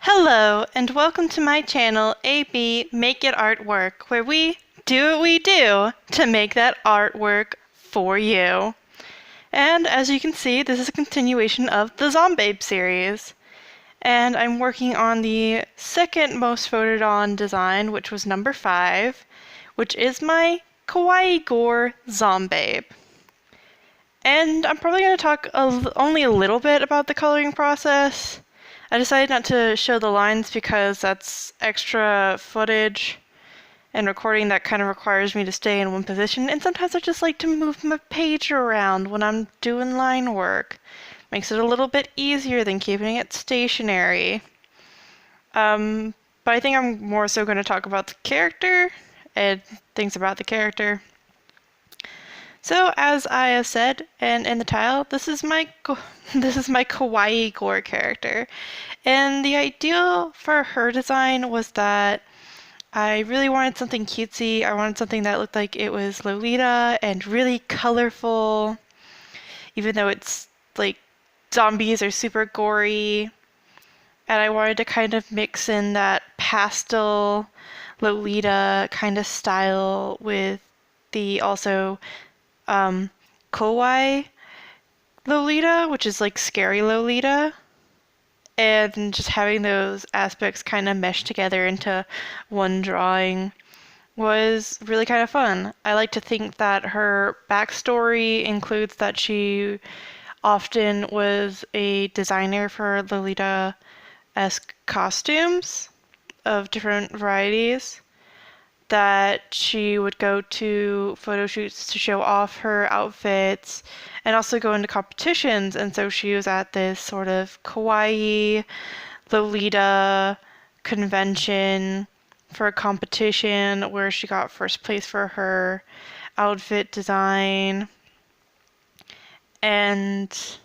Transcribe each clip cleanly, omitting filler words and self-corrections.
Hello, and welcome to my channel, AB Make It Artwork, where we do what we do to make that artwork for you. And as you can see, this is a continuation of the ZomBabe series. And I'm working on the second most voted on design, which was number 5, which is my Kawaii Gore ZomBabe. And I'm probably going to talk only a little bit about the coloring process. I decided not to show the lines because that's extra footage, and recording that kind of requires me to stay in one position, and sometimes I just like to move my page around when I'm doing line work. Makes it a little bit easier than keeping it stationary. But I think I'm more so going to talk about the character and things about the character. So, as I have said, and in the title, this is my Kawaii Gore character, and the ideal for her design was that I really wanted something cutesy. I wanted something that looked like it was Lolita and really colorful, even though it's like zombies are super gory. And I wanted to kind of mix in that pastel Lolita kind of style with the also Kawaii Lolita, which is like scary Lolita, and just having those aspects kind of mesh together into one drawing was really kind of fun. I like to think that her backstory includes that she often was a designer for Lolita-esque costumes of different varieties, that she would go to photo shoots to show off her outfits and also go into competitions. And so she was at this sort of kawaii Lolita convention for a competition where she got first place for her outfit design. And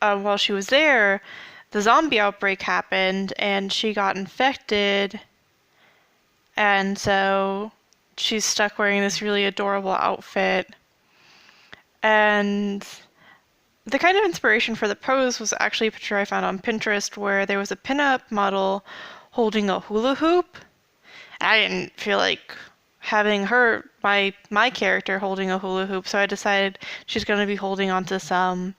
while she was there, the zombie outbreak happened and she got infected. And so she's stuck wearing this really adorable outfit. And the kind of inspiration for the pose was actually a picture I found on Pinterest where there was a pinup model holding a hula hoop. I didn't feel like having my character holding a hula hoop, so I decided she's going to be holding onto some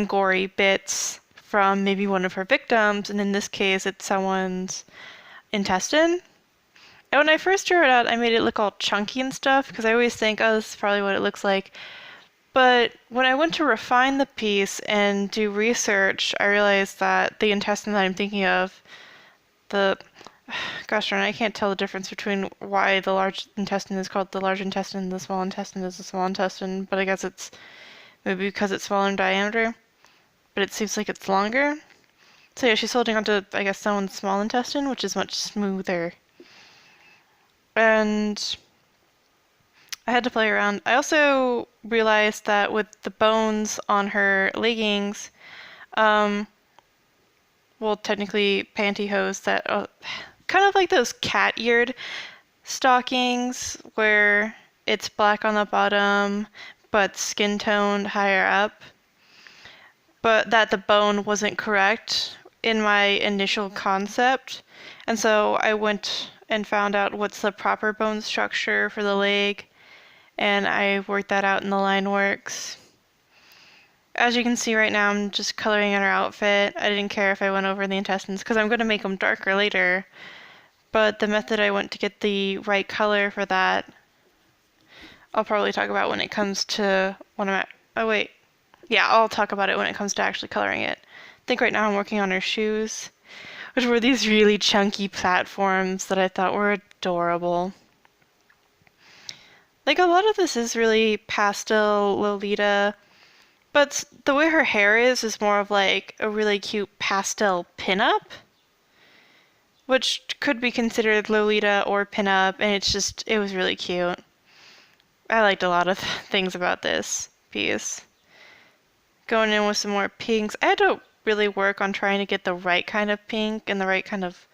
gory bits from maybe one of her victims, and in this case it's someone's intestine. And when I first drew it out, I made it look all chunky and stuff, because I always think, oh, this is probably what it looks like. But when I went to refine the piece and do research, I realized that the intestine that I'm thinking of, gosh darn, I can't tell the difference between why the large intestine is called the large intestine and the small intestine is the small intestine, but I guess it's maybe because it's smaller in diameter, but it seems like it's longer. So yeah, she's holding onto, I guess, someone's small intestine, which is much smoother. And I had to play around. I also realized that with the bones on her leggings, well, technically pantyhose, that kind of like those cat-eared stockings where it's black on the bottom but skin toned higher up, but that the bone wasn't correct in my initial concept. And so I went and found out what's the proper bone structure for the leg, and I worked that out in the line works. As you can see right now, I'm just coloring in her outfit. I didn't care if I went over the intestines because I'm going to make them darker later, but the method I went to get the right color for that, I'll probably talk about when it comes to I'll talk about it when it comes to actually coloring it. I think right now I'm working on her shoes, which were these really chunky platforms that I thought were adorable. Like, a lot of this is really pastel Lolita, but the way her hair is more of like a really cute pastel pinup, which could be considered Lolita or pinup, and it was really cute. I liked a lot of things about this piece. Going in with some more pinks. I had to really work on trying to get the right kind of pink and the right kind of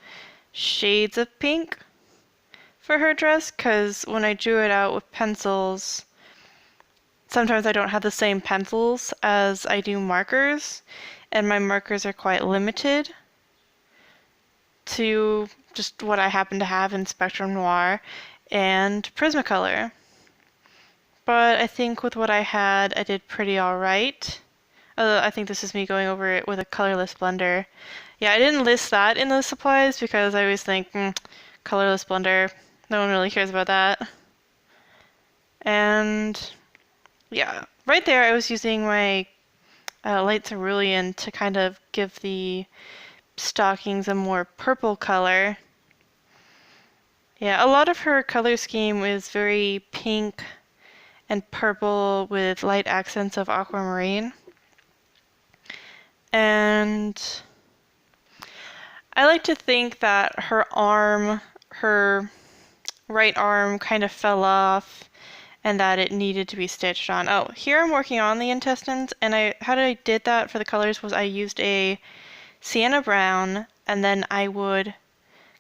shades of pink for her dress, because when I drew it out with pencils, sometimes I don't have the same pencils as I do markers, and my markers are quite limited. to just what I happen to have in Spectrum Noir and Prismacolor. But I think with what I had, I did pretty alright. I think this is me going over it with a colorless blender. Yeah, I didn't list that in the supplies because I always think, colorless blender, no one really cares about that. And yeah, right there I was using my light cerulean to kind of give the stockings a more purple color. Yeah, a lot of her color scheme is very pink and purple with light accents of aquamarine. And I like to think that her right arm kind of fell off and that it needed to be stitched on. Oh, here I'm working on the intestines, and how I did that for the colors was I used a sienna brown, and then I would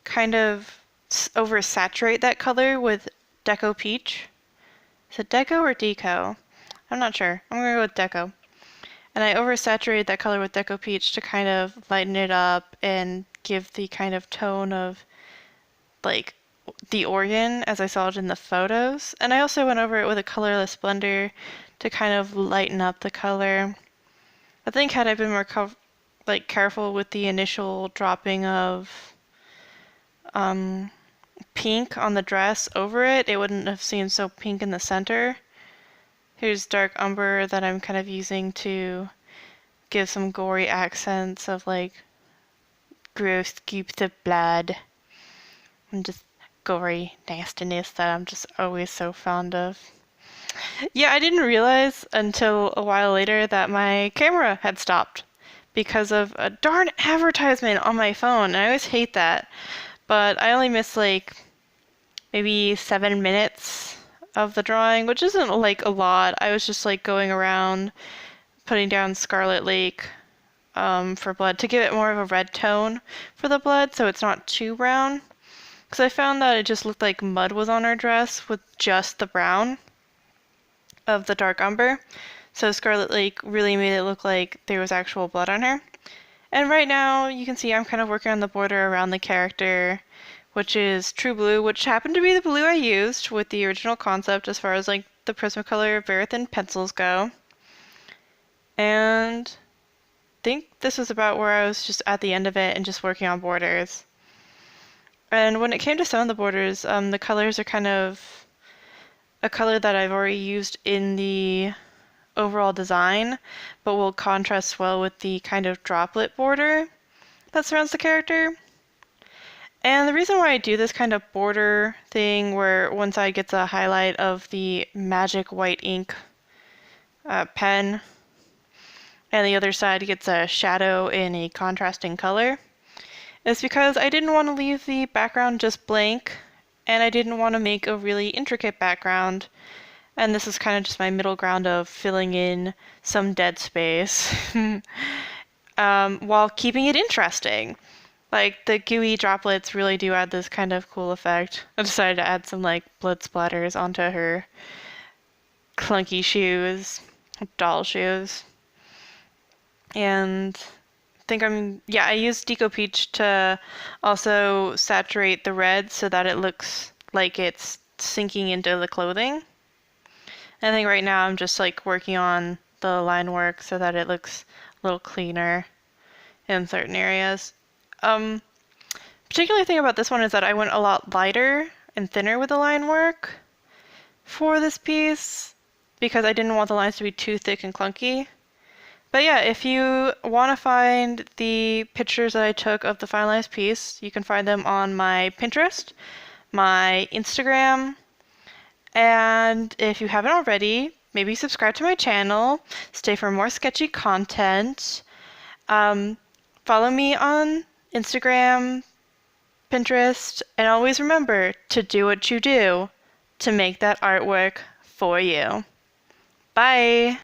kind of oversaturate that color with Deco Peach. Is it Deco or Deco? I'm not sure. I'm gonna go with Deco. And I oversaturated that color with Deco Peach to kind of lighten it up and give the kind of tone of like the organ as I saw it in the photos. And I also went over it with a colorless blender to kind of lighten up the color. I think had I been more careful with the initial dropping of pink on the dress over it, it wouldn't have seemed so pink in the center. Here's dark umber that I'm kind of using to give some gory accents of like gross scoops of blood and just gory nastiness that I'm just always so fond of. Yeah, I didn't realize until a while later that my camera had stopped because of a darn advertisement on my phone, and I always hate that. But I only missed like maybe 7 minutes of the drawing, which isn't like a lot. I was just like going around putting down Scarlet Lake for blood to give it more of a red tone for the blood so it's not too brown. Because I found that it just looked like mud was on her dress with just the brown of the dark umber. So Scarlet Lake really made it look like there was actual blood on her. And right now you can see I'm kind of working on the border around the character, which is True Blue, which happened to be the blue I used with the original concept as far as like the Prismacolor Verithin pencils go. And I think this was about where I was just at the end of it and just working on borders. And when it came to some of the borders, the colors are kind of a color that I've already used in the overall design, but will contrast well with the kind of droplet border that surrounds the character. And the reason why I do this kind of border thing where one side gets a highlight of the magic white ink pen and the other side gets a shadow in a contrasting color is because I didn't want to leave the background just blank, and I didn't want to make a really intricate background. And this is kind of just my middle ground of filling in some dead space while keeping it interesting. Like the gooey droplets really do add this kind of cool effect. I decided to add some like blood splatters onto her clunky shoes, doll shoes. And I used Deco Peach to also saturate the red so that it looks like it's sinking into the clothing. And I think right now I'm just like working on the line work so that it looks a little cleaner in certain areas. Particular thing about this one is that I went a lot lighter and thinner with the line work for this piece because I didn't want the lines to be too thick and clunky. But yeah, if you want to find the pictures that I took of the finalized piece, you can find them on my Pinterest, my Instagram, and if you haven't already, maybe subscribe to my channel, stay for more sketchy content. Follow me on Instagram, Pinterest, and always remember to do what you do to make that artwork for you. Bye!